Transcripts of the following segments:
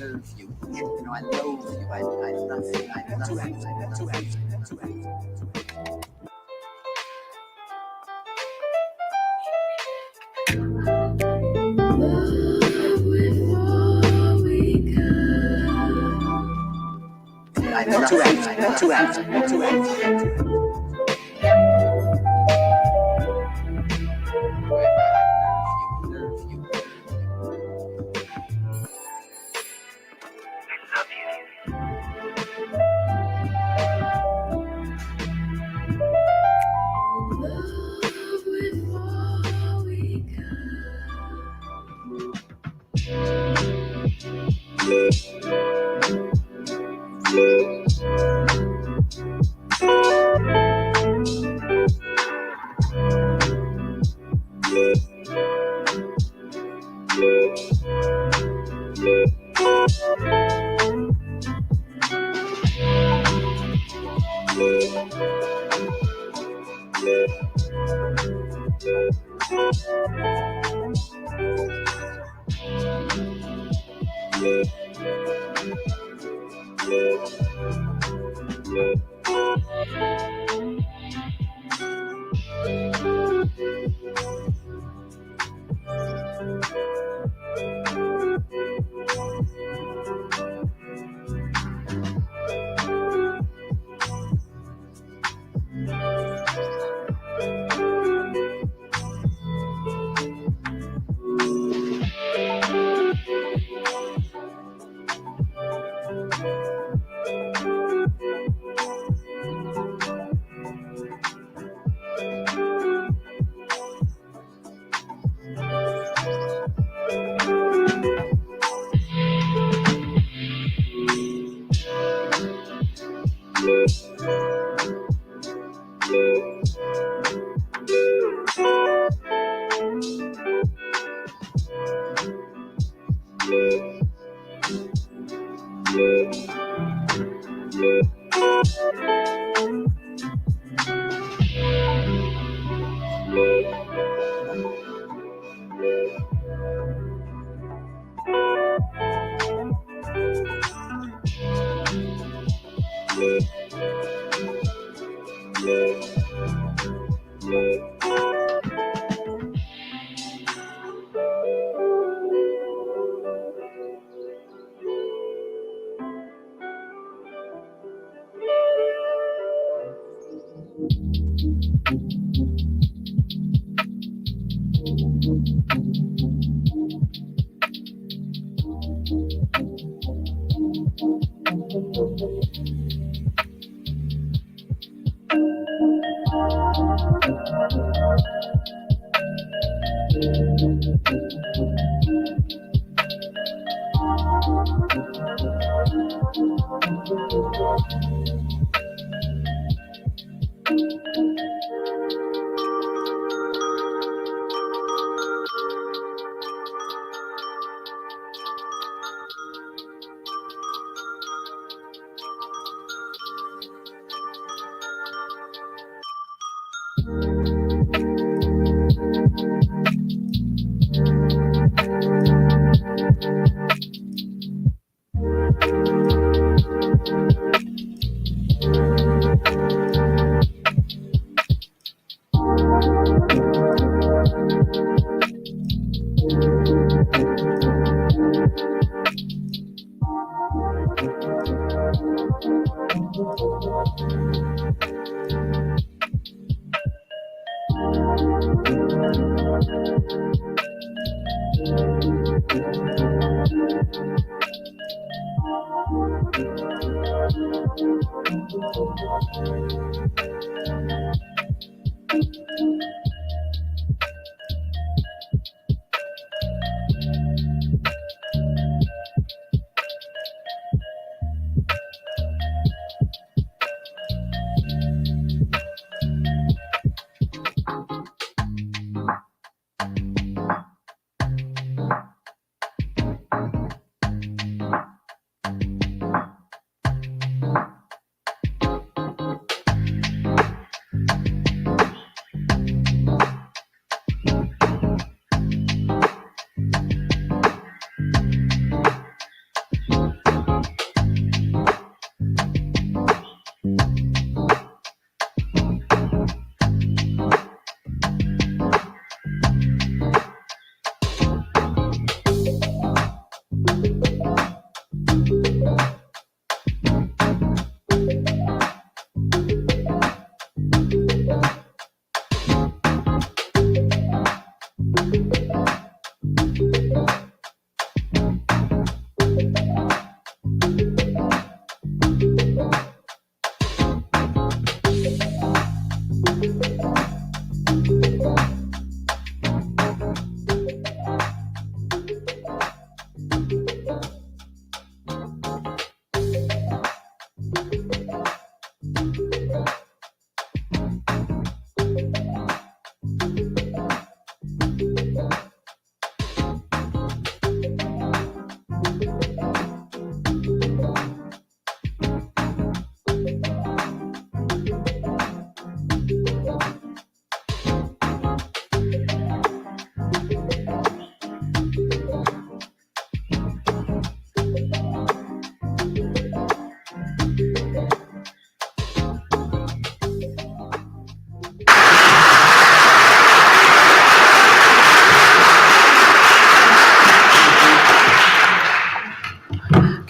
deserve you. You know, I loathe you. I love you. I love you.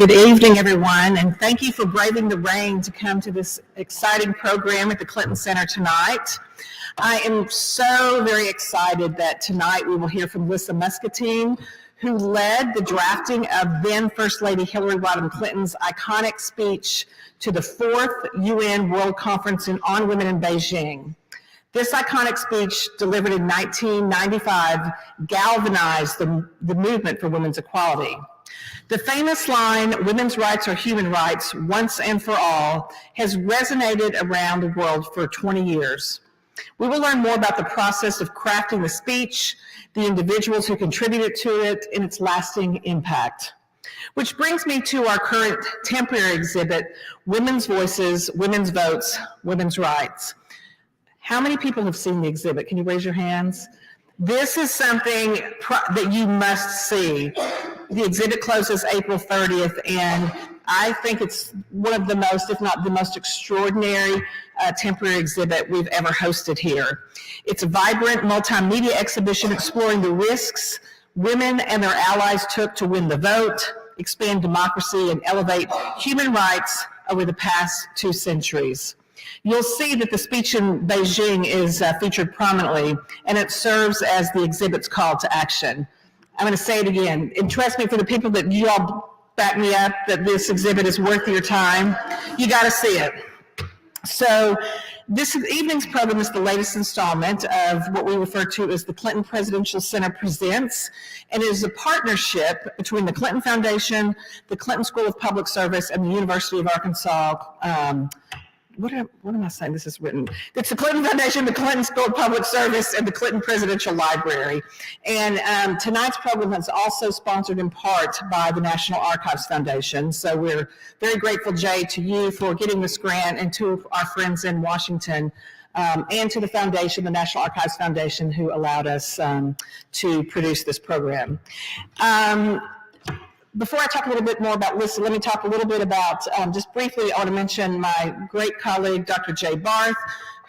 Good evening, everyone, and thank you for braving the rain to come to this exciting program at the Clinton Center tonight. I am so very excited that tonight we will hear from Lissa Muscatine, who led the drafting of then First Lady Hillary Rodham Clinton's iconic speech to the 4th UN World Conference on Women in Beijing. This iconic speech, delivered in 1995, galvanized the movement for women's equality. The famous line, "Women's rights are human rights, once and for all," has resonated around the world for 20 years. We will learn more about the process of crafting the speech, the individuals who contributed to it, and its lasting impact. Which brings me to our current temporary exhibit, Women's Voices, Women's Votes, Women's Rights. How many people have seen the exhibit? Can you raise your hands? This is something that you must see. The exhibit closes April 30th, and I think it's one of the most, if not the most extraordinary temporary exhibit we've ever hosted here. It's a vibrant multimedia exhibition exploring the risks women and their allies took to win the vote, expand democracy, and elevate human rights over the past 2 centuries. You'll see that the speech in Beijing is featured prominently, and it serves as the exhibit's call to action. I'm going to say it again, and trust me, for the people that you all back me up that this exhibit is worth your time, you got to see it. So this evening's program is the latest installment of what we refer to as the Clinton Presidential Center Presents, and it is a partnership between the Clinton Foundation, the Clinton School of Public Service, and the University of Arkansas. What am I saying? This is written. It's the Clinton Foundation, the Clinton School of Public Service, and the Clinton Presidential Library. And tonight's program is also sponsored in part by the National Archives Foundation. So we're very grateful, Jay, to you for getting this grant, and to our friends in Washington, and to the foundation, the National Archives Foundation, who allowed us to produce this program. Before I talk a little bit more about Lissa, let me talk a little bit about, just briefly, I want to mention my great colleague, Dr. Jay Barth,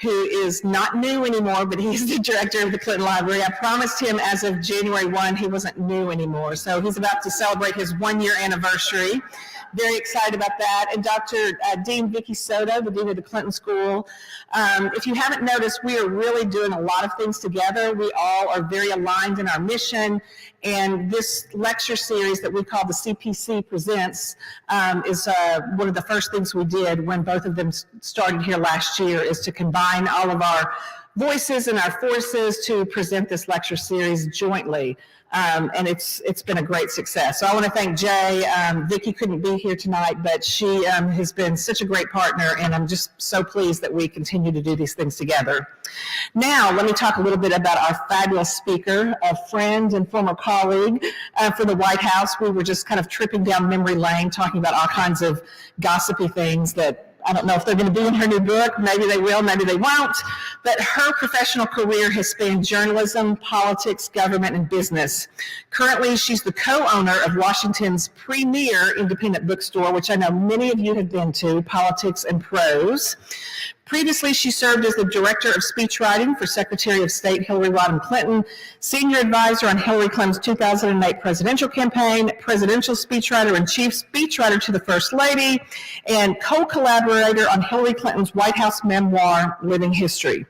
who is not new anymore, but he's the director of the Clinton Library. I promised him as of January 1, he wasn't new anymore. So he's about to celebrate his 1-year anniversary. Very excited about that. And Dr. Dean Vicki Soto, the Dean of the Clinton School. If you haven't noticed, we are really doing a lot of things together. We all are very aligned in our mission. And this lecture series that we call the CPC Presents is one of the first things we did when both of them started here last year, is to combine all of our voices and our forces to present this lecture series jointly. And it's been a great success. So I want to thank Jay. Vicki couldn't be here tonight, but she has been such a great partner, and I'm just so pleased that we continue to do these things together. Now, let me talk a little bit about our fabulous speaker, a friend and former colleague for the White House. We were just kind of tripping down memory lane, talking about all kinds of gossipy things that I don't know if they're going to be in her new book. Maybe they will, maybe they won't. But her professional career has spanned journalism, politics, government, and business. Currently, she's the co-owner of Washington's premier independent bookstore, which I know many of you have been to, Politics and Prose. Previously, she served as the director of speechwriting for Secretary of State Hillary Rodham Clinton, senior advisor on Hillary Clinton's 2008 presidential campaign, presidential speechwriter and chief speechwriter to the First Lady, and co-collaborator on Hillary Clinton's White House memoir, Living History.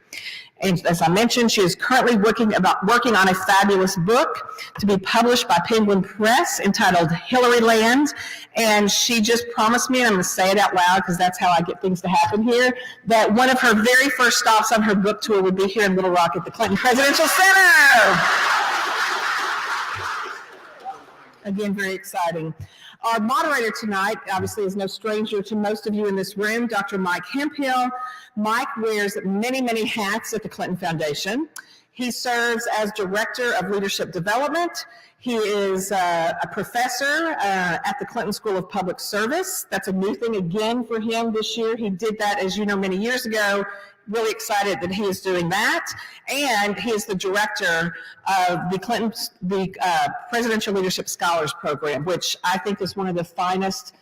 And as I mentioned, she is currently working on a fabulous book to be published by Penguin Press entitled Hillary Land. And she just promised me, and I'm going to say it out loud because that's how I get things to happen here, that one of her very first stops on her book tour would be here in Little Rock at the Clinton Presidential Center. Again, very exciting. Our moderator tonight, obviously, is no stranger to most of you in this room, Dr. Mike Hemphill. Mike wears many, many hats at the Clinton Foundation. He serves as Director of Leadership Development. He is a professor at the Clinton School of Public Service. That's a new thing again for him this year. He did that, as you know, many years ago. Really excited that he is doing that. And he is the director of the Presidential Leadership Scholars Program, which I think is one of the finest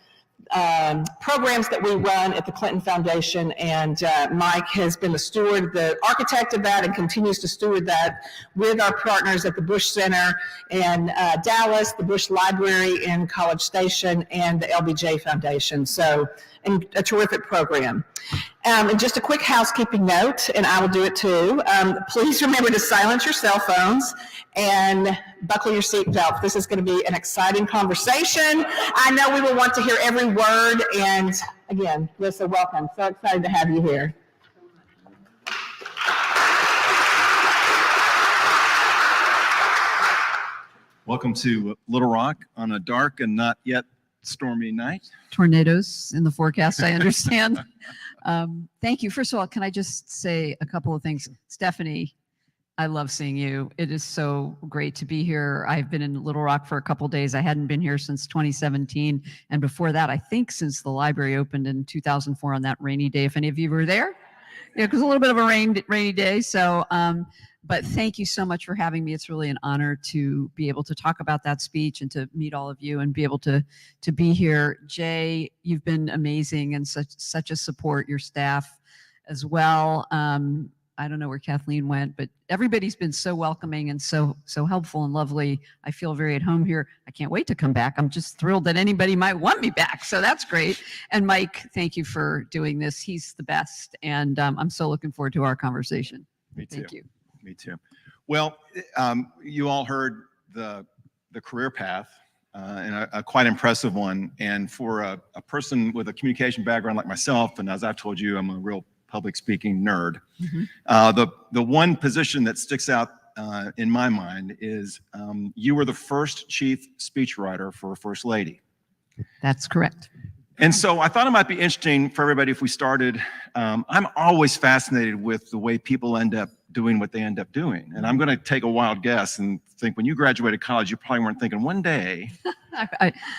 programs that we run at the Clinton Foundation, and Mike has been the steward, the architect of that, and continues to steward that with our partners at the Bush Center in Dallas, the Bush Library in College Station, and the LBJ Foundation. So, and a terrific program. And just a quick housekeeping note, and I will do it too. Please remember to silence your cell phones and buckle your seatbelt. This is going to be an exciting conversation. I know we will want to hear every word. And again, Lissa, welcome. So excited to have you here. Welcome to Little Rock on a dark and not yet stormy night. Tornadoes in the forecast, I understand. Thank you. First of all, can I just say a couple of things? Stephanie, I love seeing you. It is so great to be here. I've been in Little Rock for a couple of days. I hadn't been here since 2017. And before that, I think since the library opened in 2004 on that rainy day, if any of you were there. Yeah, it was a little bit of a rainy day. So, but thank you so much for having me. It's really an honor to be able to talk about that speech and to meet all of you and be able to be here. Jay, you've been amazing and such a support, your staff as well. I don't know where Kathleen went, but everybody's been so welcoming and so helpful and lovely. I feel very at home here. I can't wait to come back. I'm just thrilled that anybody might want me back. So that's great. And Mike, thank you for doing this. He's the best. And I'm so looking forward to our conversation. Me too. Thank you. Me too. Well, you all heard the career path, and a quite impressive one. And for a person with a communication background like myself, and as I've told you, I'm a real public speaking nerd. Mm-hmm. The one position that sticks out in my mind is you were the first chief speechwriter for a first lady. That's correct. And so I thought it might be interesting for everybody if we started. I'm always fascinated with the way people end up doing what they end up doing. And I'm going to take a wild guess and think when you graduated college, you probably weren't thinking one day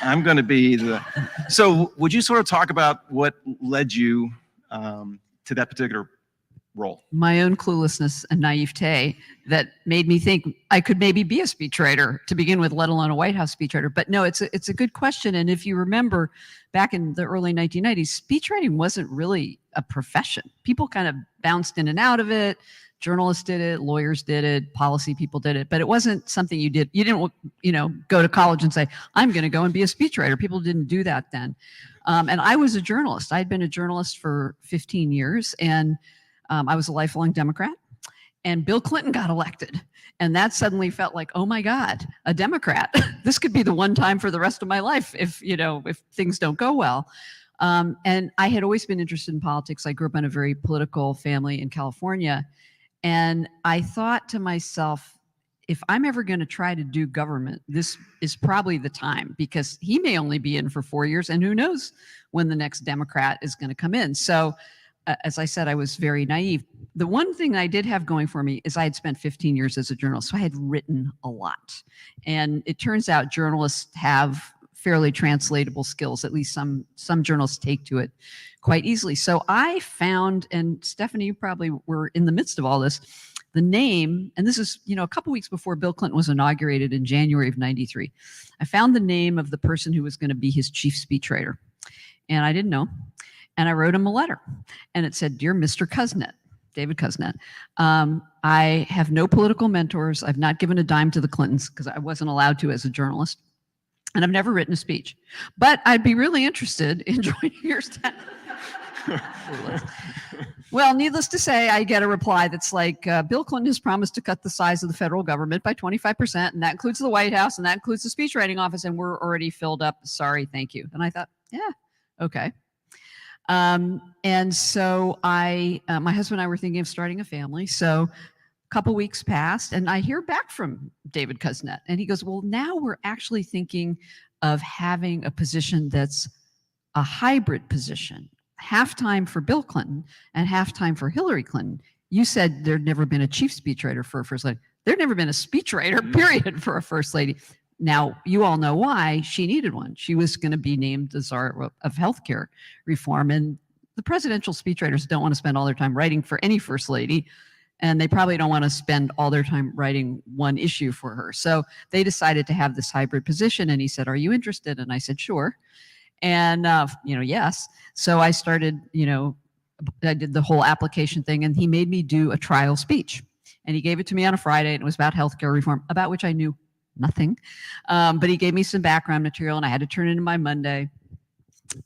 I'm going to be the. So would you sort of talk about what led you to that particular role? My own cluelessness and naivete that made me think I could maybe be a speechwriter to begin with, let alone a White House speechwriter. But no, it's a good question. And if you remember back in the early 1990s, speechwriting wasn't really a profession. People kind of bounced in and out of it. Journalists did it, lawyers did it, policy people did it, but it wasn't something you did. You didn't, go to college and say, I'm going to go and be a speechwriter. People didn't do that then. And I was a journalist. I'd been a journalist for 15 years and I was a lifelong Democrat, and Bill Clinton got elected. And that suddenly felt like, oh my God, a Democrat. This could be the one time for the rest of my life if things don't go well. And I had always been interested in politics. I grew up in a very political family in California. And I thought to myself, if I'm ever going to try to do government, this is probably the time, because he may only be in for 4 years and who knows when the next Democrat is going to come in. So as I said, I was very naive. The one thing I did have going for me is I had spent 15 years as a journalist, so I had written a lot. And it turns out journalists have fairly translatable skills. At least some journalists take to it quite easily. So I found, and Stephanie, you probably were in the midst of all this, the name, and this is, a couple weeks before Bill Clinton was inaugurated in January of '93. I found the name of the person who was going to be his chief speechwriter. And I didn't know. And I wrote him a letter, and it said, "Dear Mr. Kusnet," David Kusnet, I have no political mentors. I've not given a dime to the Clintons because I wasn't allowed to as a journalist. And I've never written a speech. But I'd be really interested in joining your staff. Well, needless to say, I get a reply that's like, Bill Clinton has promised to cut the size of the federal government by 25%, and that includes the White House, and that includes the speechwriting office, and we're already filled up. Sorry, thank you. And I thought, yeah, okay. And so my husband and I were thinking of starting a family. So a couple weeks passed and I hear back from David Kusnet, and he goes, well, now we're actually thinking of having a position that's a hybrid position, half-time for Bill Clinton and half-time for Hillary Clinton. You said there'd never been a chief speechwriter for a first lady. There'd never been a speechwriter, period, for a first lady. Now, you all know why she needed one. She was going to be named the czar of healthcare reform. And the presidential speechwriters don't want to spend all their time writing for any first lady. And they probably don't want to spend all their time writing one issue for her. So they decided to have this hybrid position. And he said, are you interested? And I said, sure. And, yes. So I started, I did the whole application thing, and he made me do a trial speech. And he gave it to me on a Friday, and it was about healthcare reform, about which I knew nothing. But he gave me some background material, and I had to turn it in by Monday.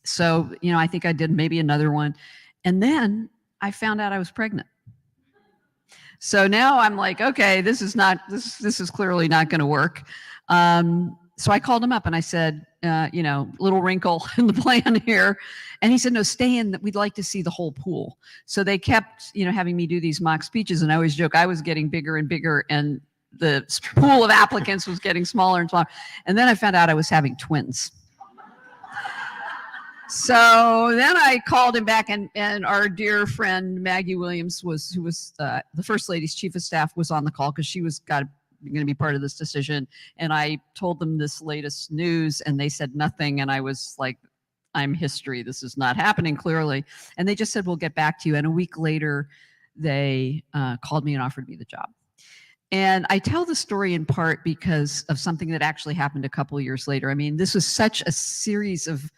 So, I think I did maybe another one. And then I found out I was pregnant. So now I'm like, okay, this is clearly not going to work. So I called him up and I said, little wrinkle in the plan here. And he said, no, stay in. We'd like to see the whole pool. So they kept, having me do these mock speeches. And I always joke, I was getting bigger and bigger, and the pool of applicants was getting smaller and smaller. And then I found out I was having twins. So then I called him back, and our dear friend Maggie Williams, who was the First Lady's chief of staff, was on the call because she was going to be part of this decision. And I told them this latest news, and they said nothing. And I was like, I'm history. This is not happening, clearly. And they just said, we'll get back to you. And a week later, they called me and offered me the job. And I tell the story in part because of something that actually happened a couple of years later. I mean, this was such a series of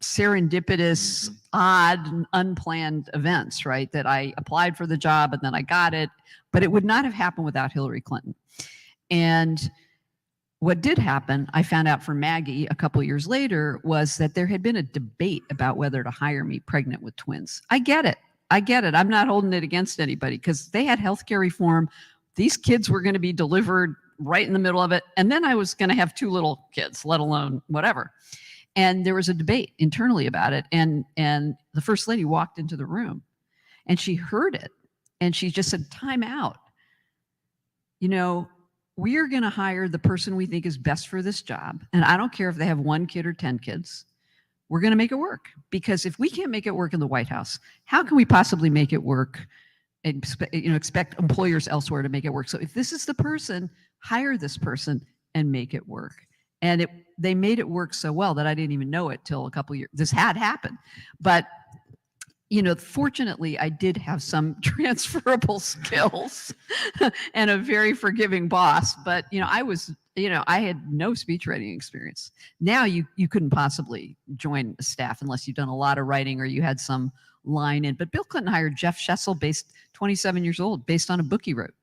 serendipitous, odd, and unplanned events, right? That I applied for the job and then I got it, but it would not have happened without Hillary Clinton. And what did happen, I found out from Maggie a couple of years later, was that there had been a debate about whether to hire me pregnant with twins. I get it. I'm not holding it against anybody, because they had healthcare reform. These kids were going to be delivered right in the middle of it. And then I was going to have 2 little kids, let alone whatever. And there was a debate internally about it. And the First Lady walked into the room and she heard it. And she just said, time out. We are going to hire the person we think is best for this job. And I don't care if they have 1 kid or 10 kids. We're going to make it work. Because if we can't make it work in the White House, how can we possibly make it work and expect employers elsewhere to make it work? So if this is the person, hire this person and make it work. And they made it work so well that I didn't even know it till a couple of years. This had happened. But, fortunately, I did have some transferable skills and a very forgiving boss. But, I had no speech writing experience. Now you couldn't possibly join a staff unless you've done a lot of writing or you had some line in. But Bill Clinton hired Jeff Schessel, 27 years old, based on a book he wrote.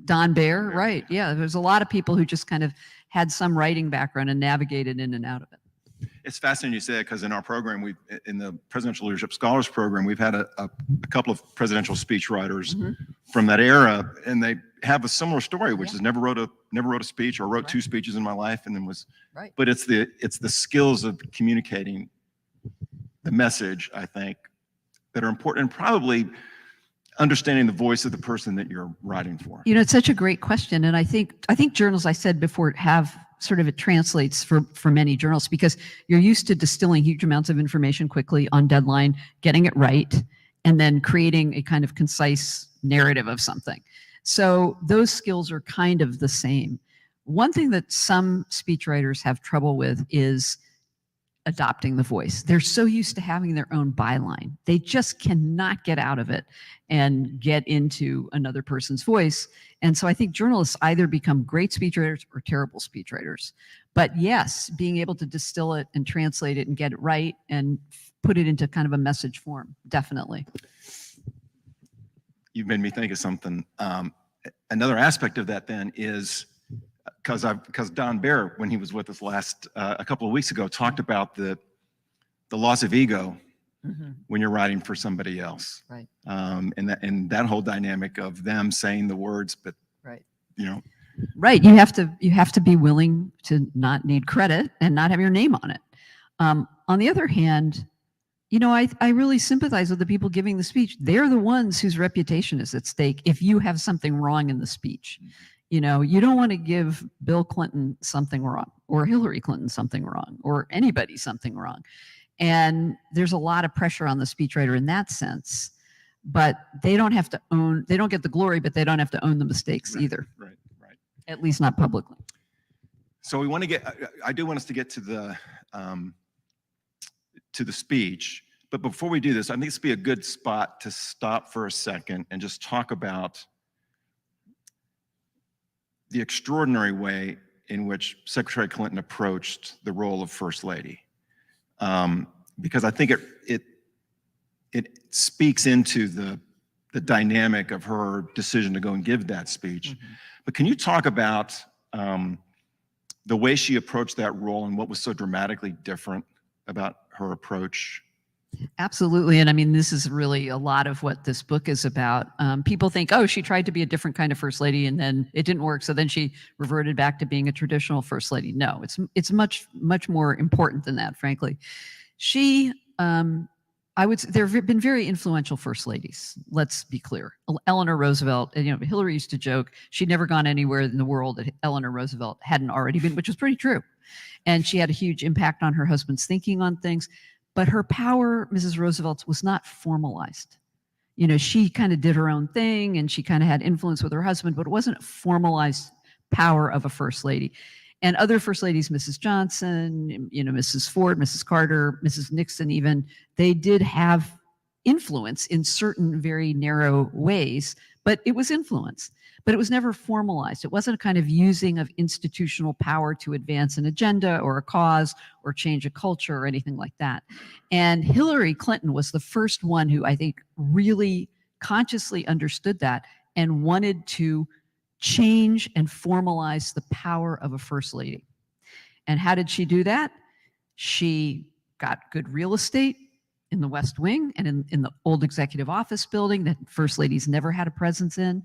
Don Baer, right. Yeah, there's a lot of people who just kind of had some writing background and navigated in and out of it. It's fascinating you say that, because in our program, in the Presidential Leadership Scholars Program, we've had a couple of presidential speech writers from that era, and they have a similar story, which is never wrote a speech, or wrote 2 speeches in my life, and then was. Right. But it's the skills of communicating the message, I think, that are important, and probably understanding the voice of the person that you're writing for. It's such a great question. And I think journals, I said before, have sort of, it translates for many journalists, because you're used to distilling huge amounts of information quickly on deadline, getting it right, and then creating a kind of concise narrative of something. So those skills are kind of the same. One thing that some speechwriters have trouble with is adopting the voice. They're so used to having their own byline. They just cannot get out of it and get into another person's voice. And so I think journalists either become great speechwriters or terrible speechwriters. But yes, being able to distill it and translate it and get it right and put it into kind of a message form, definitely. You've made me think of something. Another aspect of that then is, because Don Baer, when he was with us a couple of weeks ago, talked about the loss of ego when you're writing for somebody else, right? And that whole dynamic of them saying the words, but right, right. You have to be willing to not need credit and not have your name on it. On the other hand, I really sympathize with the people giving the speech. They're the ones whose reputation is at stake if you have something wrong in the speech. You don't want to give Bill Clinton something wrong, or Hillary Clinton something wrong, or anybody something wrong. And there's a lot of pressure on the speechwriter in that sense, but they don't get the glory, but they don't have to own the mistakes either. Right. At least not publicly. So I do want us to get to the speech, but before we do this, I think this would be a good spot to stop for a second and just talk about the extraordinary way in which Secretary Clinton approached the role of First Lady. because I think it speaks into the dynamic of her decision to go and give that speech. Mm-hmm. But can you talk about the way she approached that role and what was so dramatically different about her approach? Absolutely. And I mean, this is really a lot of what this book is about. People think, oh, she tried to be a different kind of first lady and then it didn't work. So then she reverted back to being a traditional first lady. No, it's much, much more important than that, frankly. She, I would say there have been very influential first ladies. Let's be clear. Eleanor Roosevelt, Hillary used to joke, she'd never gone anywhere in the world that Eleanor Roosevelt hadn't already been, which was pretty true. And she had a huge impact on her husband's thinking on things. But her power, Mrs. Roosevelt's, was not formalized. She kind of did her own thing and she kind of had influence with her husband, but it wasn't a formalized power of a first lady. And other first ladies, Mrs. Johnson, Mrs. Ford, Mrs. Carter, Mrs. Nixon even, they did have influence in certain very narrow ways, but it was influence. But it was never formalized. It wasn't a kind of using of institutional power to advance an agenda or a cause or change a culture or anything like that. And Hillary Clinton was the first one who I think really consciously understood that and wanted to change and formalize the power of a first lady. And how did she do that? She got good real estate in the West Wing and in the old executive office building that first ladies never had a presence in.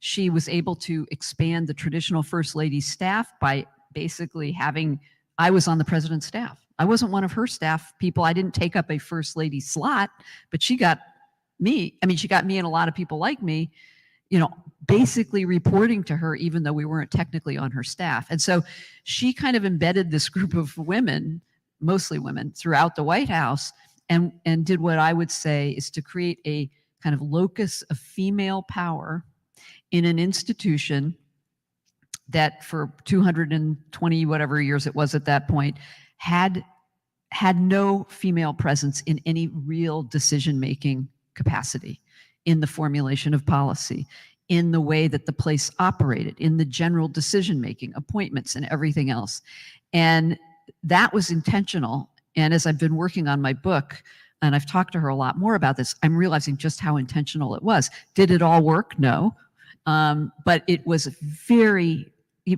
She was able to expand the traditional first lady staff by basically I was on the president's staff. I wasn't one of her staff people. I didn't take up a first lady slot, but she got me. She got me and a lot of people like me, basically reporting to her, even though we weren't technically on her staff. And so she kind of embedded this group of women, mostly women, throughout the White House and did what I would say is to create a kind of locus of female power in an institution that for 220 whatever years it was at that point had no female presence in any real decision-making capacity, in the formulation of policy, in the way that the place operated, in the general decision-making, appointments and everything else. And that was intentional. And as I've been working on my book, and I've talked to her a lot more about this, I'm realizing just how intentional it was. Did it all work? No. But it was very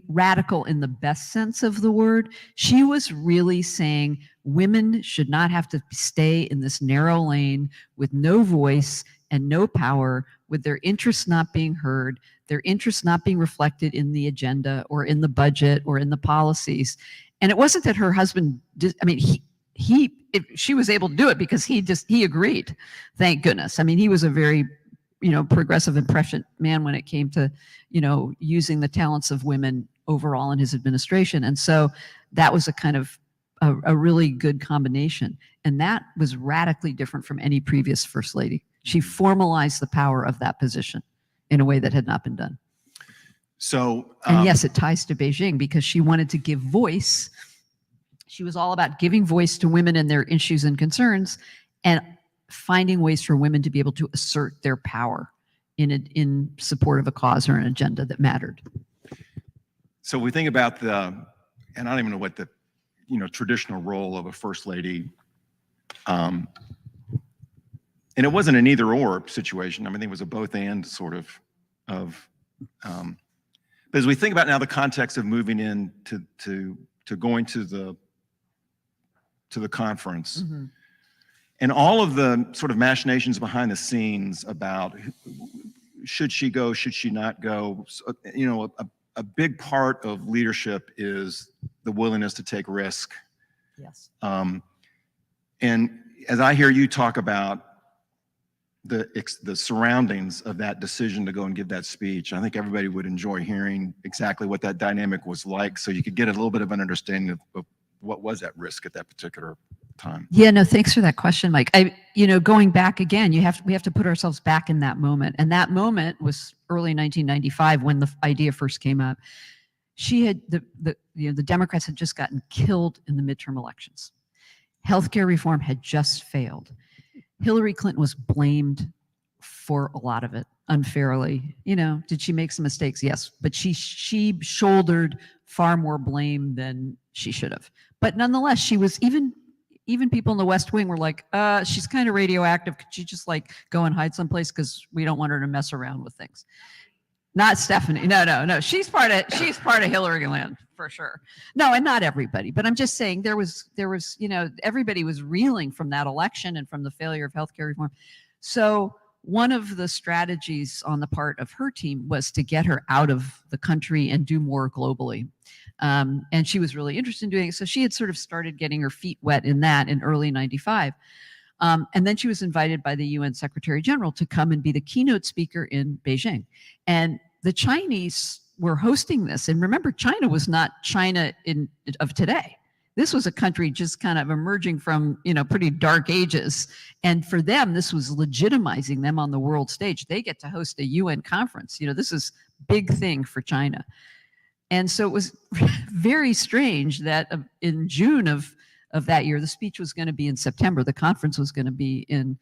radical in the best sense of the word. She was really saying women should not have to stay in this narrow lane with no voice and no power, with their interests not being heard, their interests not being reflected in the agenda or in the budget or in the policies. And it wasn't that her husband she was able to do it because he agreed, thank goodness. He was a very progressive and prescient man when it came to, using the talents of women overall in his administration. And so that was a kind of a really good combination. And that was radically different from any previous first lady. She formalized the power of that position in a way that had not been done. So, and yes, it ties to Beijing because she wanted to give voice. She was all about giving voice to women and their issues and concerns and finding ways for women to be able to assert their power in support of a cause or an agenda that mattered. So we think about and I don't even know what the, traditional role of a first lady, and it wasn't an either or situation. I think it was a both and sort of, but as we think about now the context of moving in to going to the conference, Mm-hmm. and all of the sort of machinations behind the scenes about should she go, should she not go, a big part of leadership is the willingness to take risk. Yes. And as I hear you talk about the surroundings of that decision to go and give that speech, I think everybody would enjoy hearing exactly what that dynamic was like, so you could get a little bit of an understanding of what was at risk at that particular time. Yeah, no, thanks for that question, Mike. Going back again, we have to put ourselves back in that moment. And that moment was early 1995 when the idea first came up. The Democrats had just gotten killed in the midterm elections. Healthcare reform had just failed. Hillary Clinton was blamed for a lot of it unfairly. Did she make some mistakes? Yes, but she shouldered far more blame than she should have. But nonetheless, she was even even people in the West Wing were like, she's kind of radioactive. Could she just like go and hide someplace? Because we don't want her to mess around with things. Not Stephanie. No. She's part of Hillary land for sure. No, and not everybody. But I'm just saying there was, everybody was reeling from that election and from the failure of healthcare reform. So one of the strategies on the part of her team was to get her out of the country and do more globally. And she was really interested in doing it. So she had sort of started getting her feet wet in that in early 95. And then she was invited by the UN Secretary General to come and be the keynote speaker in Beijing. And the Chinese were hosting this. And remember, China was not China of today. This was a country just kind of emerging from, pretty dark ages. And for them, this was legitimizing them on the world stage. They get to host a UN conference. This is a big thing for China. And so it was very strange that in June of that year, the speech was going to be in September. The conference was going to be in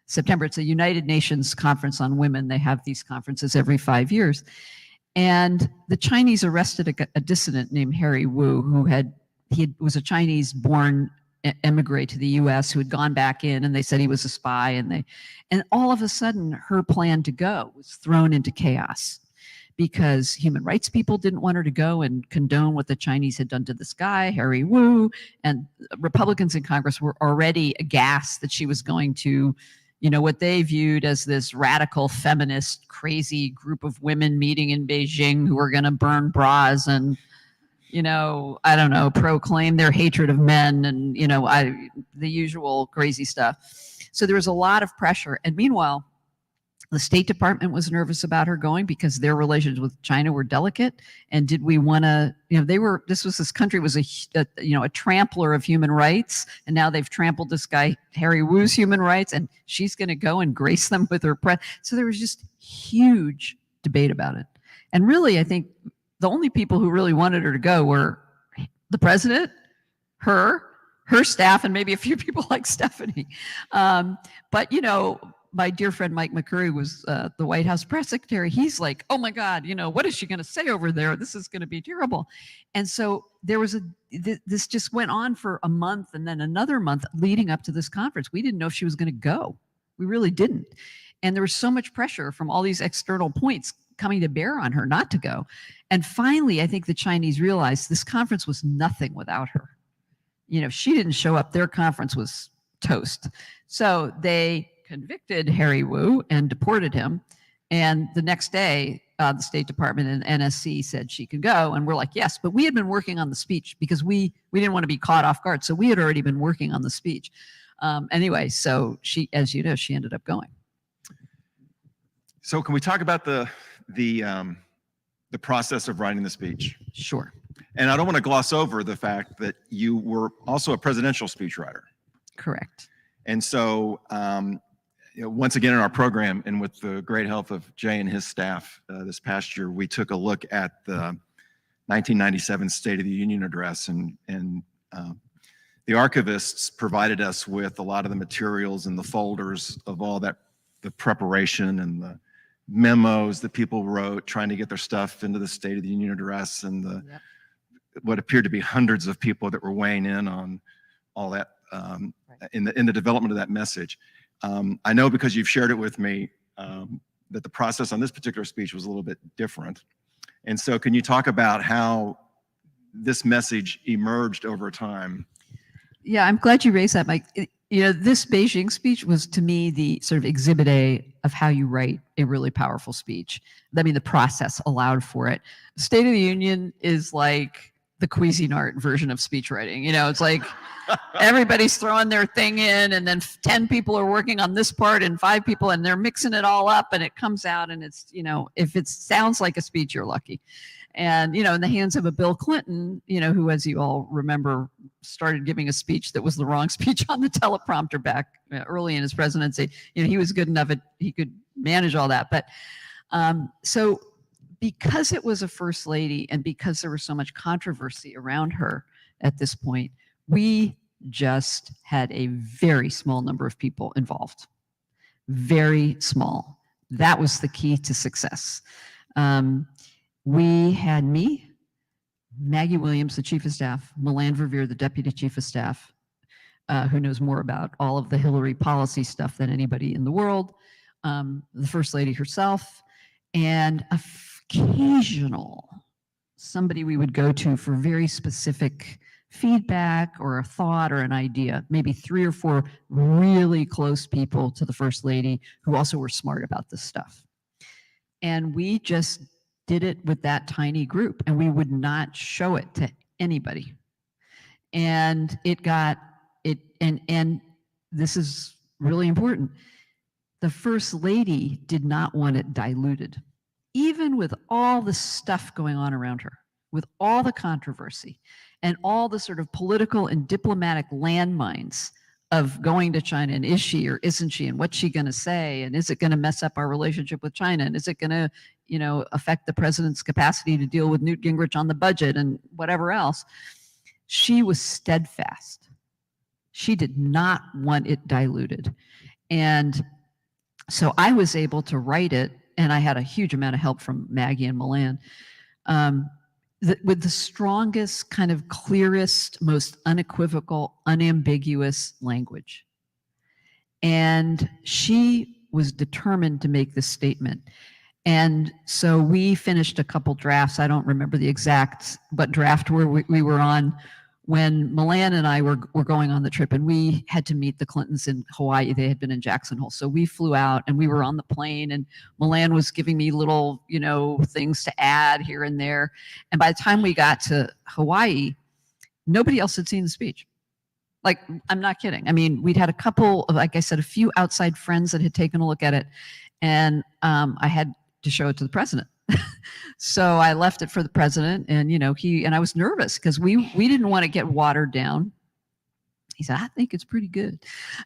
September. It's a United Nations conference on women. They have these conferences every 5 years. And the Chinese arrested a dissident named Harry Wu, who was a Chinese-born emigre to the U.S. who had gone back in, and they said he was a spy. And all of a sudden, her plan to go was thrown into chaos because human rights people didn't want her to go and condone what the Chinese had done to this guy, Harry Wu, and Republicans in Congress were already aghast that she was going to, what they viewed as this radical feminist, crazy group of women meeting in Beijing who were going to burn bras and, proclaim their hatred of men and, the usual crazy stuff. So there was a lot of pressure. And meanwhile, the State Department was nervous about her going because their relations with China were delicate. And did we want to, this country was a trampler of human rights. And now they've trampled this guy, Harry Wu's human rights, and she's going to go and grace them with her press. So there was just huge debate about it. And really, I think the only people who really wanted her to go were the president, her staff, and maybe a few people like Stephanie. But, my dear friend Mike McCurry was the White House press secretary. He's like, oh my God, what is she going to say over there? This is going to be terrible. And so there was this just went on for a month and then another month leading up to this conference. We didn't know if she was going to go. We really didn't. And there was so much pressure from all these external points coming to bear on her not to go. And finally, I think the Chinese realized this conference was nothing without her. If she didn't show up, their conference was toast. So they convicted Harry Wu and deported him. And the next day, the State Department and NSC said she could go. And we're like, yes, but we had been working on the speech because we didn't want to be caught off guard. So we had already been working on the speech. Anyway, so she, as you know, she ended up going. So can we talk about the process of writing the speech? Sure. And I don't want to gloss over the fact that you were also a presidential speechwriter. Correct. And so, once again in our program, and with the great help of Jay and his staff this past year, we took a look at the 1997 State of the Union address, and the archivists provided us with a lot of the materials and the folders of all that, the preparation and the memos that people wrote trying to get their stuff into the State of the Union address, and what appeared to be hundreds of people that were weighing in on all that in the development of that message. I know because you've shared it with me that the process on this particular speech was a little bit different. And so can you talk about how this message emerged over time? Yeah, I'm glad you raised that, Mike. This Beijing speech was, to me, the sort of exhibit A of how you write a really powerful speech. I mean, the process allowed for it. State of the Union is like the Cuisinart version of speech writing. It's like everybody's throwing their thing in, and then 10 people are working on this part and 5 people, and they're mixing it all up, and it comes out, and it's, if it sounds like a speech, you're lucky. And, in the hands of a Bill Clinton, who, as you all remember, started giving a speech that was the wrong speech on the teleprompter back early in his presidency, he was good enough he could manage all that. But so because it was a first lady and because there was so much controversy around her at this point, we just had a very small number of people involved. Very small. That was the key to success. We had me, Maggie Williams, the chief of staff, Milan Verveer, the deputy chief of staff, who knows more about all of the Hillary policy stuff than anybody in the world, the First Lady herself, and occasional somebody we would go to for very specific feedback or a thought or an idea, maybe 3 or 4 really close people to the First Lady who also were smart about this stuff. And we just did it with that tiny group, and we would not show it to anybody. And it got it, and this is really important. The First Lady did not want it diluted, even with all the stuff going on around her, with all the controversy and all the sort of political and diplomatic landmines of going to China, and is she or isn't she, and what's she going to say, and is it going to mess up our relationship with China, and is it going to, you know, affect the president's capacity to deal with Newt Gingrich on the budget and whatever else. She was steadfast. She did not want it diluted. And so I was able to write it, and I had a huge amount of help from Maggie and Milan, with the strongest, kind of clearest, most unequivocal, unambiguous language. And she was determined to make this statement. And so we finished a couple drafts. I don't remember the exact, what draft we were on when Milan and I were going on the trip, and we had to meet the Clintons in Hawaii. They had been in Jackson Hole. So we flew out, and we were on the plane, and Milan was giving me little, you know, things to add here and there. And by the time we got to Hawaii, nobody else had seen the speech. Like, I'm not kidding. I mean, we'd had a couple of, like I said, a few outside friends that had taken a look at it, and I had to show it to the president. So I left it for the president, and, you know, I was nervous because we didn't want to get watered down. He said, I think it's pretty good.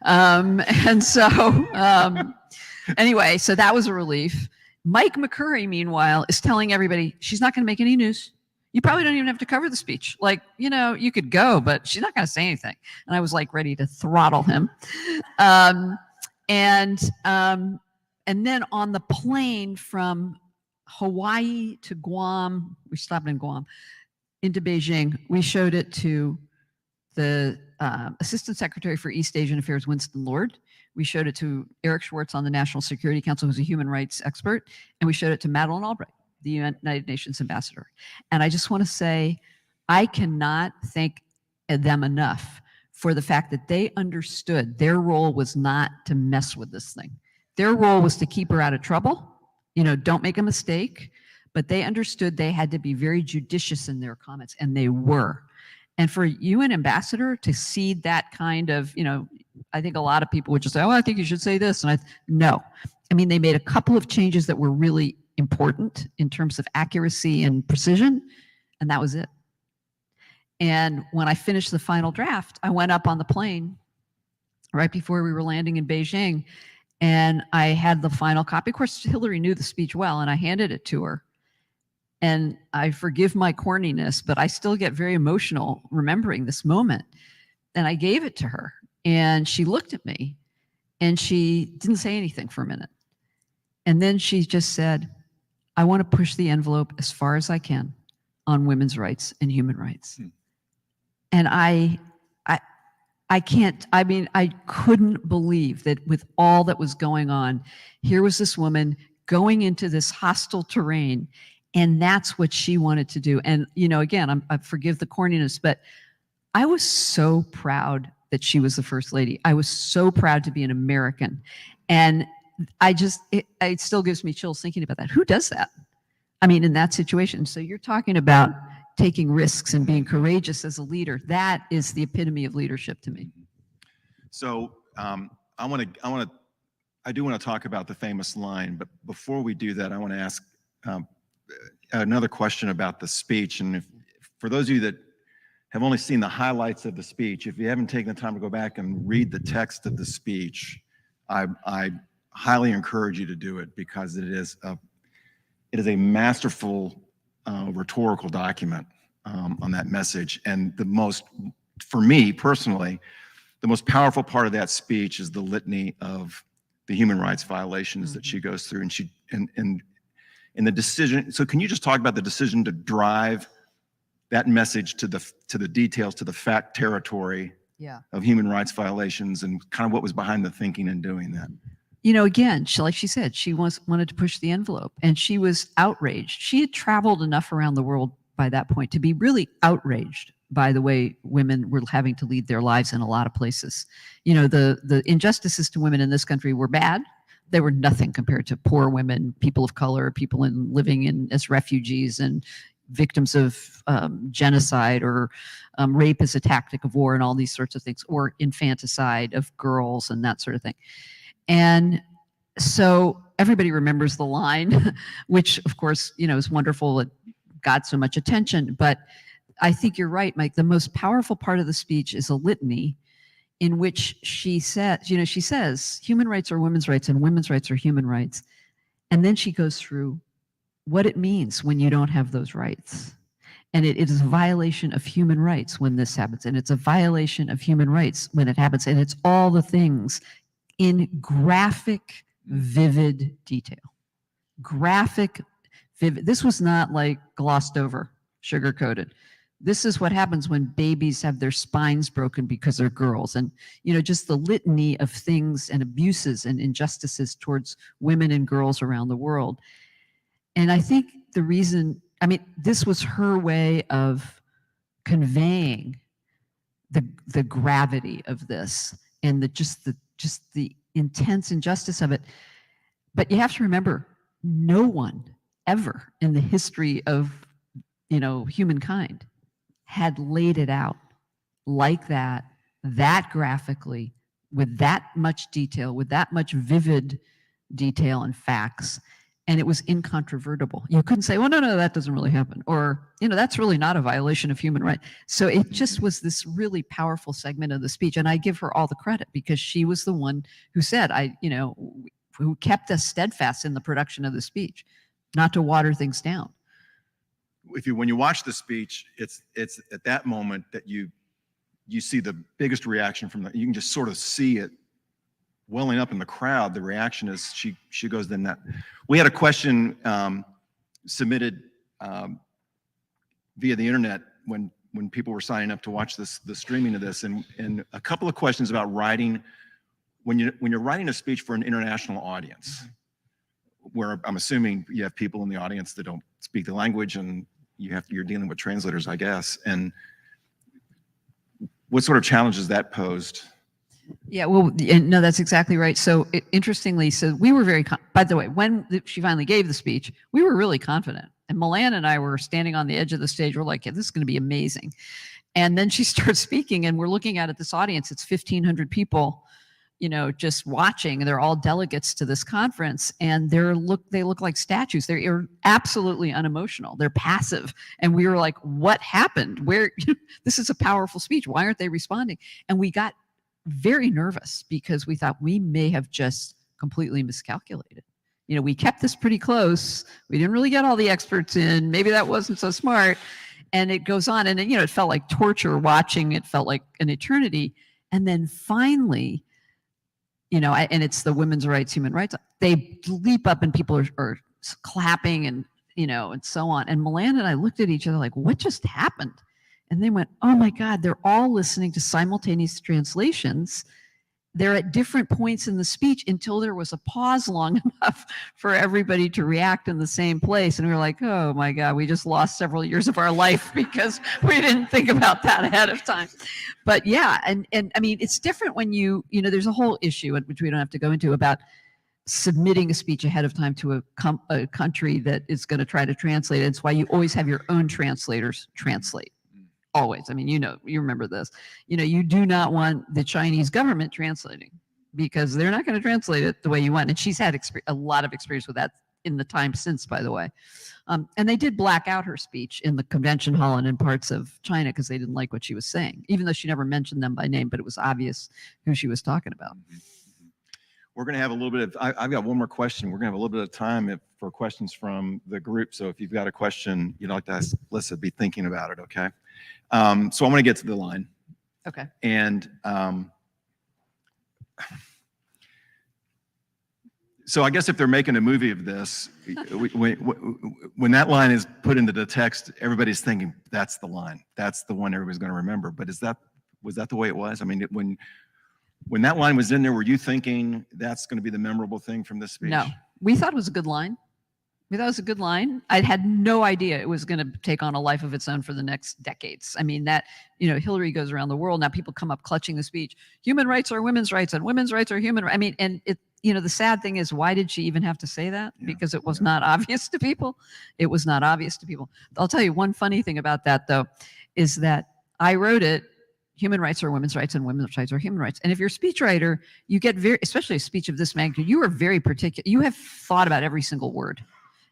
And so anyway, so that was a relief. Mike McCurry, meanwhile, is telling everybody she's not going to make any news. You probably don't even have to cover the speech. Like, you know, you could go, but she's not going to say anything. And I was like ready to throttle him. And then on the plane from Hawaii to Guam, we stopped in Guam, into Beijing, we showed it to the Assistant Secretary for East Asian Affairs, Winston Lord. We showed it to Eric Schwartz on the National Security Council, who's a human rights expert. And we showed it to Madeleine Albright, the United Nations ambassador. And I just want to say, I cannot thank them enough for the fact that they understood their role was not to mess with this thing. Their role was to keep her out of trouble. You know, don't make a mistake. But they understood they had to be very judicious in their comments, and they were. And for you, an ambassador, to see that kind of, you know, I think a lot of people would just say, oh, I think you should say this. And no. I mean, they made a couple of changes that were really important in terms of accuracy and precision, and that was it. And when I finished the final draft, I went up on the plane right before we were landing in Beijing, and I had the final copy. Of course, Hillary knew the speech well, and I handed it to her. And I forgive my corniness, but I still get very emotional remembering this moment. And I gave it to her, and she looked at me, and she didn't say anything for a minute. And then she just said, I want to push the envelope as far as I can on women's rights and human rights. And I couldn't believe that with all that was going on, here was this woman going into this hostile terrain, and that's what she wanted to do. And, you know, again, I forgive the corniness, but I was so proud that she was the First Lady. I was so proud to be an American. And it still gives me chills thinking about that. Who does that? I mean, in that situation. So you're talking about taking risks and being courageous as a leader. That is the epitome of leadership to me. So I do want to talk about the famous line, but before we do that, I want to ask another question about the speech. And for those of you that have only seen the highlights of the speech, if you haven't taken the time to go back and read the text of the speech, I highly encourage you to do it, because it is a masterful rhetorical document on that message. And for me personally, the most powerful part of that speech is the litany of the human rights violations that she goes through, and the decision. So can you just talk about the decision to drive that message to the details, to the fact territory Yeah. of human rights violations and kind of what was behind the thinking in doing that. You know, again, like she said, she wanted to push the envelope, and she was outraged. She had traveled enough around the world by that point to be really outraged by the way women were having to lead their lives in a lot of places. You know, the injustices to women in this country were bad. They were nothing compared to poor women, people of color, people living as refugees and victims of genocide or rape as a tactic of war and all these sorts of things, or infanticide of girls and that sort of thing. And so everybody remembers the line, which of course, you know, is wonderful. It got so much attention, but I think you're right, Mike. The most powerful part of the speech is a litany in which she says, you know, she says human rights are women's rights and women's rights are human rights. And then she goes through what it means when you don't have those rights. And it is a violation of human rights when this happens. And it's a violation of human rights when it happens. And it's all the things in graphic, vivid detail. Graphic, vivid. This was not like glossed over, sugar-coated. This is what happens when babies have their spines broken because they're girls. And, you know, just the litany of things and abuses and injustices towards women and girls around the world. And I think the reason, I mean, this was her way of conveying the gravity of this and just the intense injustice of it. But you have to remember, no one ever in the history of, you know, humankind had laid it out like that graphically, with that much detail, with that much vivid detail and facts. And it was incontrovertible. You couldn't say, well, no, that doesn't really happen. Or, you know, that's really not a violation of human rights. So it just was this really powerful segment of the speech. And I give her all the credit because she was the one who said, who kept us steadfast in the production of the speech, not to water things down. When you watch the speech, it's at that moment that you see the biggest reaction from you can just sort of see it welling up in the crowd. The reaction is she goes, then that. We had a question submitted via the internet when people were signing up to watch the streaming of this, and a couple of questions about writing when you're writing a speech for an international audience, where I'm assuming you have people in the audience that don't speak the language, and you're dealing with translators, I guess. And what sort of challenges that posed? Yeah, well, no, that's exactly right. So interestingly, so we were very, by the way, when she finally gave the speech, we were really confident. And Milan and I were standing on the edge of the stage. We're like, yeah, this is going to be amazing. And then she starts speaking, and we're looking at this audience. It's 1,500 people, you know, just watching. They're all delegates to this conference, and they look like statues. They're absolutely unemotional. They're passive. And we were like, what happened? This is a powerful speech. Why aren't they responding? And we got very nervous because we thought we may have just completely miscalculated. You know, we kept this pretty close. We didn't really get all the experts in. Maybe that wasn't so smart. And it goes on, and you know, it felt like torture watching. It felt like an eternity. And then finally, you know, and it's the women's rights, human rights. They leap up, and people are clapping, and you know, and so on. And Milan and I looked at each other like, what just happened? And they went, oh my God, they're all listening to simultaneous translations. They're at different points in the speech until there was a pause long enough for everybody to react in the same place. And we were like, oh my God, we just lost several years of our life because we didn't think about that ahead of time. But yeah, and I mean, it's different when you know, there's a whole issue, which we don't have to go into, about submitting a speech ahead of time to a country that is going to try to translate it. It's why you always have your own translators translate. Always. I mean, you know, you remember this. You know, you do not want the Chinese government translating because they're not going to translate it the way you want. And she's had a lot of experience with that in the time since, by the way. And they did black out her speech in the convention hall and in parts of China because they didn't like what she was saying, even though she never mentioned them by name, but it was obvious who she was talking about. We're going to have a little bit of, I've got one more question. We're going to have a little bit of time for questions from the group. So if you've got a question you'd like to ask Lissa, be thinking about it, okay? So I'm going to get to the line. Okay. And so I guess if they're making a movie of this, when that line is put into the text, everybody's thinking that's the line. That's the one everybody's going to remember. But is that Was that the way it was? I mean, when that line was in there, were you thinking that's going to be the memorable thing from this speech? No, we thought it was a good line. We thought it was a good line. I had no idea it was going to take on a life of its own for the next decades. I mean, that, Hillary goes around the world. Now people come up clutching the speech. Human rights are women's rights and women's rights are human rights. I mean, and the sad thing is, why did she even have to say that? Yeah. Because it was not obvious to people. It was not obvious to people. I'll tell you one funny thing about that, though, is that I wrote it, human rights are women's rights and women's rights are human rights. And if you're a speechwriter, you get especially a speech of this magnitude, you are very particular. You have thought about every single word.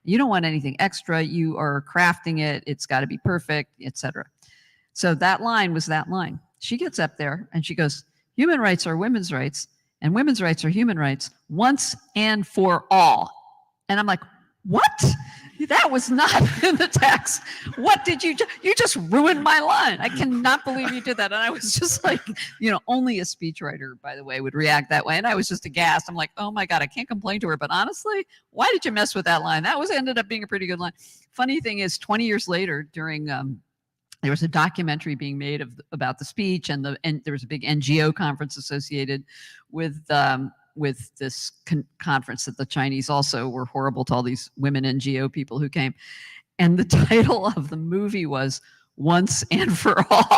You don't want anything extra. You are crafting it. It's got to be perfect, etc. So that line was that line. She gets up there and she goes, human rights are women's rights and women's rights are human rights once and for all. And I'm like, what? That was not in the text. What did you just ruined my line. I cannot believe you did that. And I was just like, only a speechwriter, by the way, would react that way. And I was just aghast. I'm like, oh my God, I can't complain to her. But honestly, why did you mess with that line? That ended up being a pretty good line. Funny thing is, 20 years later, during there was a documentary being made about the speech, and there was a big NGO conference associated with this conference that the Chinese also were horrible to all these women NGO people who came. And the title of the movie was Once and for All.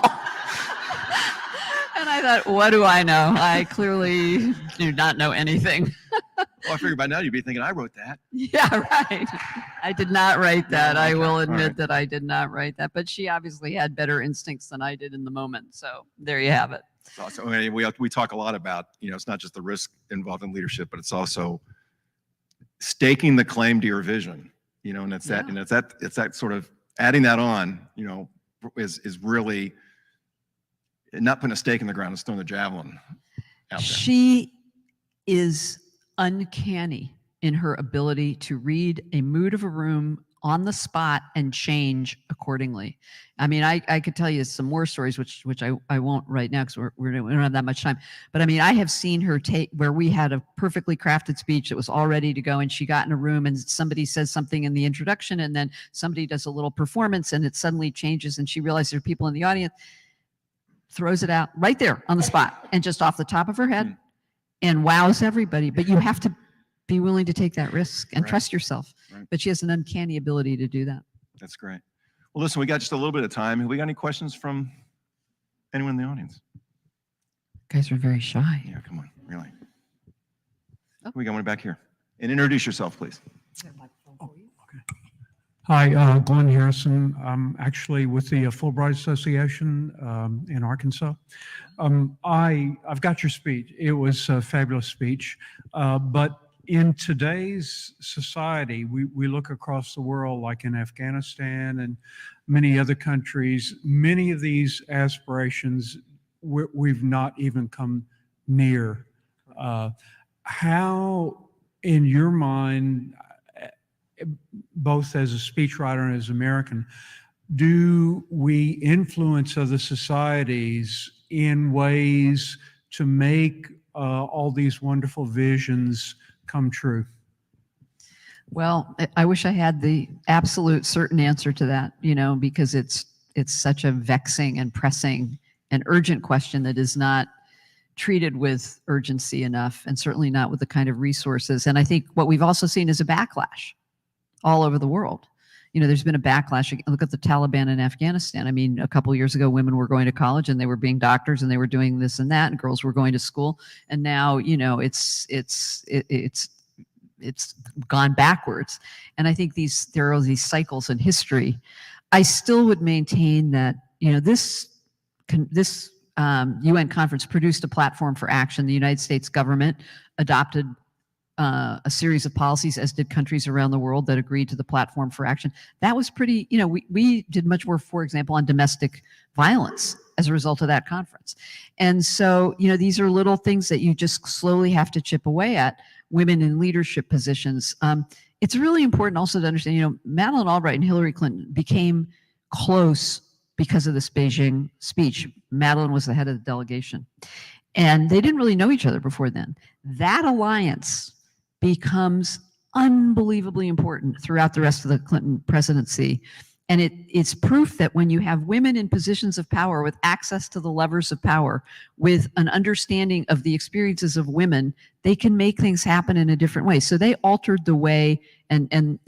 And I thought, what do I know? I clearly do not know anything. Well, I figured by now you'd be thinking, I wrote that. Yeah, right. I did not write that. Yeah, okay. I will admit Right. that I did not write that. But she obviously had better instincts than I did in the moment. So there you have it. It's also, I mean, we talk a lot about, it's not just the risk involved in leadership, but it's also staking the claim to your vision, and it's that, Yeah. and it's that sort of adding that on, is really not putting a stake in the ground, it's throwing the javelin out there. She is uncanny in her ability to read a mood of a room on the spot and change accordingly. I mean, I could tell you some more stories, which I won't right now because we don't have that much time. But I mean, I have seen her take where we had a perfectly crafted speech that was all ready to go, and she got in a room and somebody says something in the introduction, and then somebody does a little performance, and it suddenly changes, and she realizes there are people in the audience, throws it out right there on the spot, and just off the top of her head, and wows everybody. But you have to be willing to take that risk and Right. trust yourself. Right. But she has an uncanny ability to do that. That's great. Well, listen, we got just a little bit of time. Have we got any questions from anyone in the audience? You guys are very shy. Yeah, come on, really. Oh. We got one back here. And introduce yourself, please. Hi, Glenn Harrison. I'm actually with the Fulbright Association in Arkansas. I've got your speech. It was a fabulous speech. But in today's society, we look across the world, like in Afghanistan and many other countries, many of these aspirations we've not even come near. How, in your mind, both as a speechwriter and as an American, do we influence other societies in ways to make all these wonderful visions come true? Well, I wish I had the absolute certain answer to that, because it's such a vexing and pressing and urgent question that is not treated with urgency enough, and certainly not with the kind of resources. And I think what we've also seen is a backlash all over the world. There's been a backlash. Look at the Taliban in Afghanistan. I mean, a couple of years ago, women were going to college and they were being doctors and they were doing this and that, and girls were going to school. And now, it's gone backwards. And I think there are these cycles in history. I still would maintain that, this UN conference produced a platform for action. The United States government adopted a series of policies, as did countries around the world that agreed to the platform for action. That was pretty, we did much more, for example, on domestic violence as a result of that conference. And so, these are little things that you just slowly have to chip away at. Women in leadership positions. It's really important also to understand, Madeleine Albright and Hillary Clinton became close because of this Beijing speech. Madeleine was the head of the delegation. And they didn't really know each other before then. That alliance becomes unbelievably important throughout the rest of the Clinton presidency. And it's proof that when you have women in positions of power with access to the levers of power, with an understanding of the experiences of women, they can make things happen in a different way. So they altered the way, and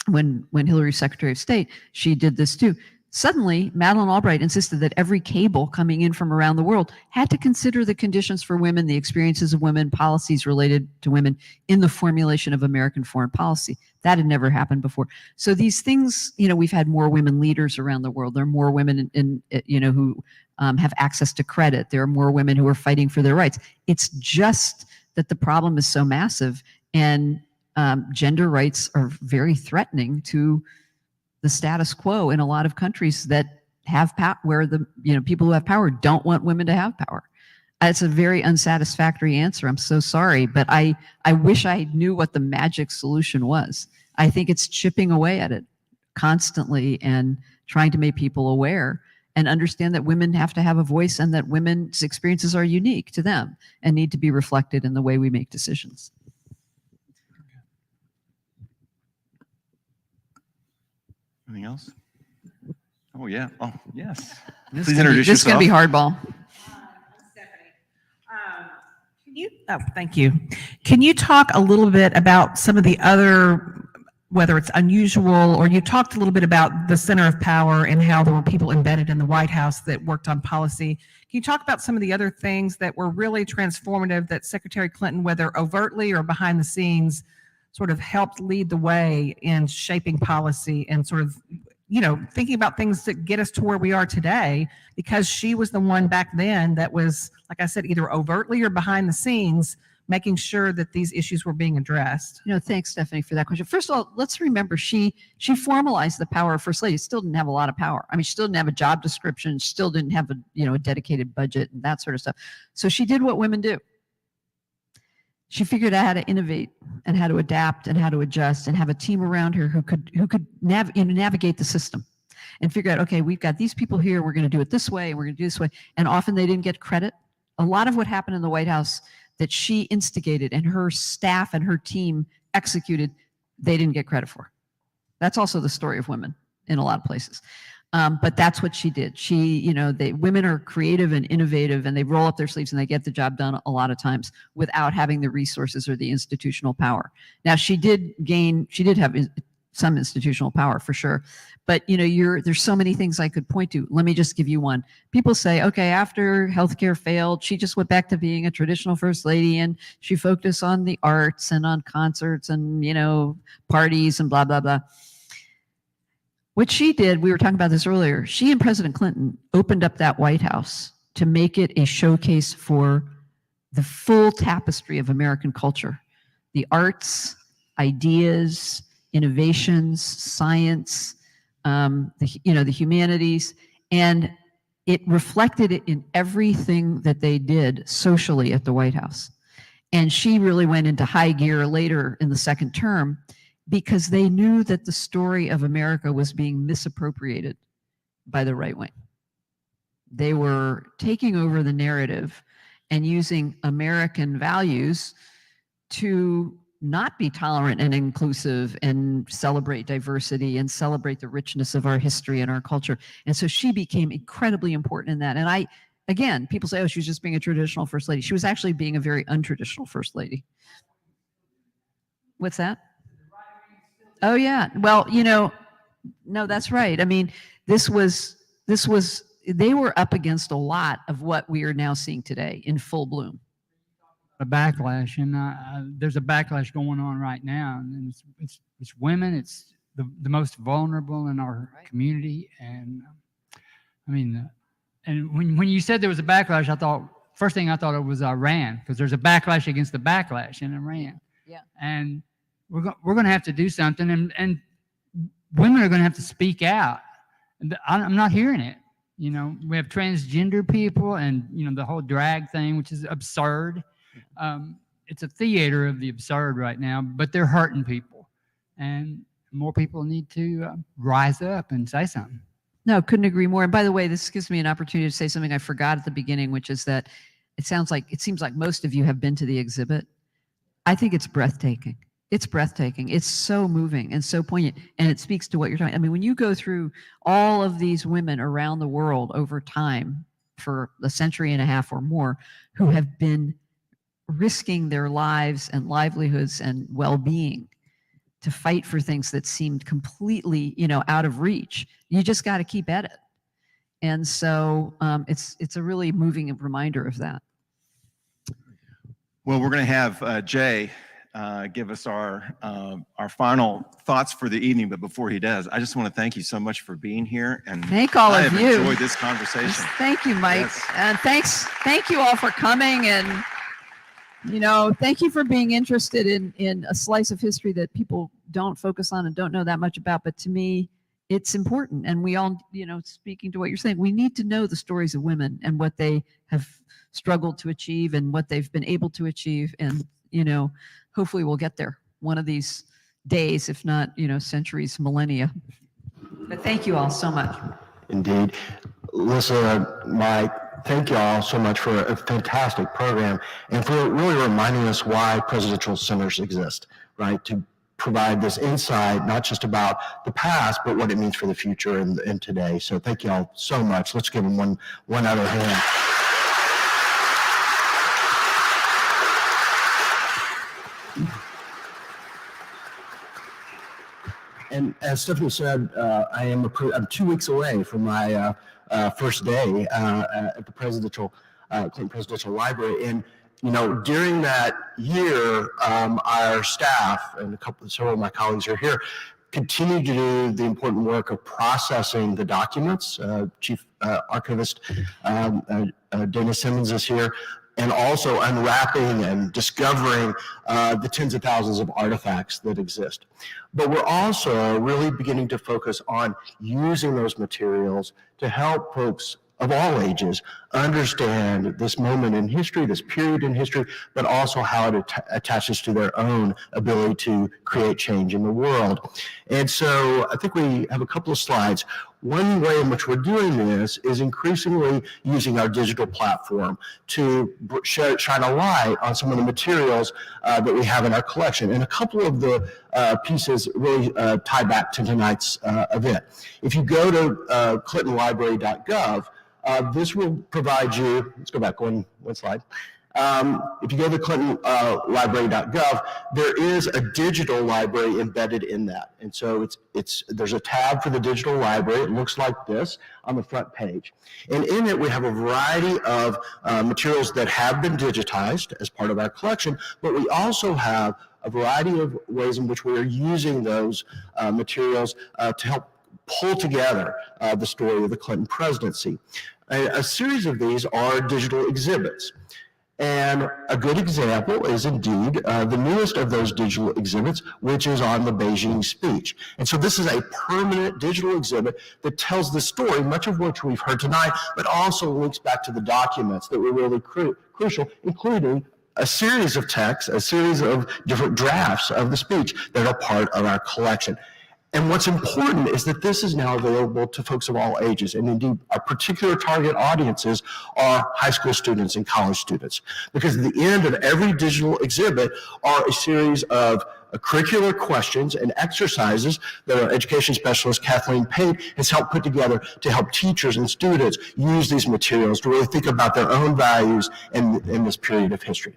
when Hillary's Secretary of State, she did this too. Suddenly, Madeleine Albright insisted that every cable coming in from around the world had to consider the conditions for women, the experiences of women, policies related to women in the formulation of American foreign policy. That had never happened before. So these things, we've had more women leaders around the world. There are more women who have access to credit. There are more women who are fighting for their rights. It's just that the problem is so massive, and gender rights are very threatening to the status quo in a lot of countries that have power, where the people who have power don't want women to have power. It's a very unsatisfactory answer. I'm so sorry, but I wish I knew what the magic solution was. I think it's chipping away at it constantly and trying to make people aware and understand that women have to have a voice, and that women's experiences are unique to them and need to be reflected in the way we make decisions. Anything else? Oh, yeah. Oh, yes. This Please introduce This is going to be hardball. Thank you. Can you talk a little bit about some of the other, whether it's unusual, or you talked a little bit about the center of power and how there were people embedded in the White House that worked on policy. Can you talk about some of the other things that were really transformative that Secretary Clinton, whether overtly or behind the scenes, sort of helped lead the way in shaping policy and sort of, thinking about things that get us to where we are today, because she was the one back then that was, like I said, either overtly or behind the scenes, making sure that these issues were being addressed. Thanks, Stephanie, for that question. First of all, let's remember she formalized the power of First Lady. Still didn't have a lot of power. I mean, she still didn't have a job description. She still didn't have a dedicated budget and that sort of stuff. So she did what women do. She figured out how to innovate and how to adapt and how to adjust, and have a team around her who could navigate the system and figure out, okay, we've got these people here, we're going to do it this way, and we're going to do this way. And often they didn't get credit. A lot of what happened in the White House that she instigated and her staff and her team executed, they didn't get credit for. That's also the story of women in a lot of places. But that's what she did. Women are creative and innovative, and they roll up their sleeves and they get the job done a lot of times without having the resources or the institutional power. Now, she did have some institutional power for sure, but there's so many things I could point to. Let me just give you one. People say, okay, after healthcare failed, she just went back to being a traditional first lady, and she focused on the arts and on concerts and parties and blah blah blah. What she did, we were talking about this earlier, she and President Clinton opened up that White House to make it a showcase for the full tapestry of American culture. The arts, ideas, innovations, science, the humanities, and it reflected it in everything that they did socially at the White House. And she really went into high gear later in the second term, because they knew that the story of America was being misappropriated by the right wing. They were taking over the narrative and using American values to not be tolerant and inclusive and celebrate diversity and celebrate the richness of our history and our culture. And so she became incredibly important in that. And again, people say, oh, she was just being a traditional first lady. She was actually being a very untraditional first lady. What's that? Oh yeah. Well, no, that's right. I mean, they were up against a lot of what we are now seeing today in full bloom. A backlash, and there's a backlash going on right now, and it's women. It's the most vulnerable in our community, and and when you said there was a backlash, first thing I thought it was Iran, because there's a backlash against the backlash in Iran. Yeah. And we're going to have to do something, and women are going to have to speak out. And I'm not hearing it. We have transgender people, and the whole drag thing, which is absurd. It's a theater of the absurd right now, but they're hurting people, and more people need to rise up and say something. No, couldn't agree more. And by the way, this gives me an opportunity to say something I forgot at the beginning, which is that it seems like most of you have been to the exhibit. I think it's breathtaking. It's breathtaking. It's so moving and so poignant. And it speaks to what you're talking. I mean, when you go through all of these women around the world over time for a century and a half or more who have been risking their lives and livelihoods and well-being to fight for things that seemed completely, out of reach, you just got to keep at it. And so it's a really moving reminder of that. Well, we're going to have Jay give us our final thoughts for the evening. But before he does, I just want to thank you so much for being here. And thank all of you. I have enjoyed this conversation. Thank you, Mike. Yes. And thank you all for coming. And, thank you for being interested in a slice of history that people don't focus on and don't know that much about. But to me, it's important. And we all, speaking to what you're saying, we need to know the stories of women and what they have struggled to achieve and what they've been able to achieve. And, hopefully we'll get there one of these days, if not, centuries, millennia. But thank you all so much. Indeed. Lissa, Mike, thank you all so much for a fantastic program and for really reminding us why presidential centers exist, right? To provide this insight, not just about the past, but what it means for the future and today. So thank you all so much. Let's give them one other hand. And as Stephanie said, I'm 2 weeks away from my first day at the Clinton Presidential Library. And, during that year, our staff and several of my colleagues are here, continue to do the important work of processing the documents. Chief Archivist Dana Simmons is here, and also unwrapping and discovering the tens of thousands of artifacts that exist. But we're also really beginning to focus on using those materials to help folks of all ages understand this moment in history, this period in history, but also how it attaches to their own ability to create change in the world. And so I think we have a couple of slides. One way in which we're doing this is increasingly using our digital platform to shine a light on some of the materials that we have in our collection. And a couple of the pieces really tie back to tonight's event. If you go to clintonlibrary.gov, this will provide you, let's go back one slide. If you go to clintonlibrary.gov, there is a digital library embedded in that. And so there's a tab for the digital library. It looks like this on the front page. And in it, we have a variety of materials that have been digitized as part of our collection, but we also have a variety of ways in which we are using those materials to help pull together the story of the Clinton presidency. A series of these are digital exhibits. And a good example is indeed the newest of those digital exhibits, which is on the Beijing speech. And so this is a permanent digital exhibit that tells the story, much of which we've heard tonight, but also links back to the documents that were really crucial, including a series of texts, a series of different drafts of the speech that are part of our collection. And what's important is that this is now available to folks of all ages. And indeed, our particular target audiences are high school students and college students. Because at the end of every digital exhibit are a series of curricular questions and exercises that our education specialist, Kathleen Pate, has helped put together to help teachers and students use these materials to really think about their own values in this period of history.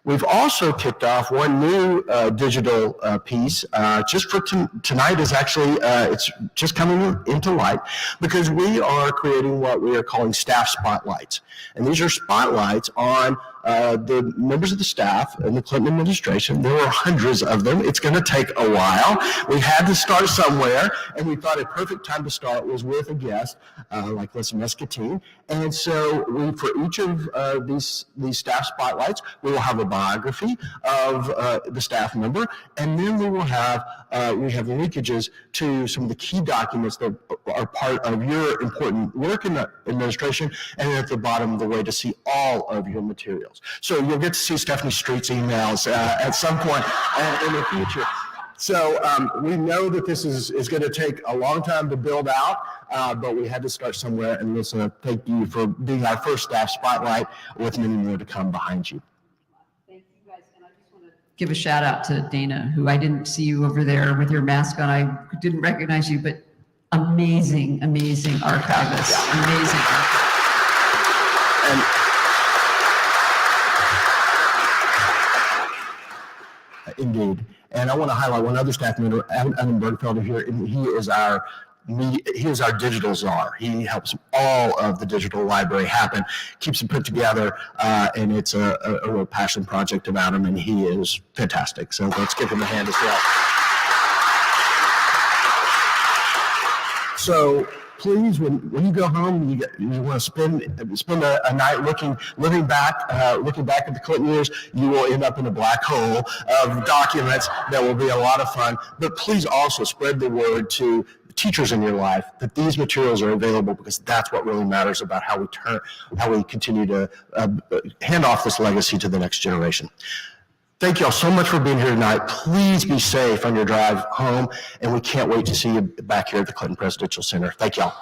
We've also kicked off one new digital piece just for tonight. Is actually, it's just coming into light because we are creating what we are calling staff spotlights. And these are spotlights on the members of the staff in the Clinton administration. There were hundreds of them. It's going to take a while. We had to start somewhere, and we thought a perfect time to start was with a guest like Lissa Muscatine. And so for each of these staff spotlights, we will have a biography of the staff member, and then we will have linkages to some of the key documents that are part of your important work in the administration, and at the bottom, the way to see all of your materials. So you'll get to see Stephanie Street's emails at some point in the future. So we know that this is going to take a long time to build out, but we had to start somewhere. And Lissa, thank you for being our first staff spotlight with many more to come behind you. Thank you guys. And I just want to give a shout out to Dana, who I didn't see you over there with your mask on. I didn't recognize you, but amazing, amazing archivist, amazing archivist. Indeed. And I want to highlight one other staff member, Adam Bergfelder here, and he is our digital czar. He helps all of the digital library happen, keeps it put together, and it's a real passion project about him, and he is fantastic. So let's give him a hand as well. So please, when you go home, you want to spend a night looking back at the Clinton years, you will end up in a black hole of documents that will be a lot of fun. But please also spread the word to teachers in your life that these materials are available, because that's what really matters about how we continue to hand off this legacy to the next generation. Thank you all so much for being here tonight. Please be safe on your drive home, and we can't wait to see you back here at the Clinton Presidential Center. Thank you all.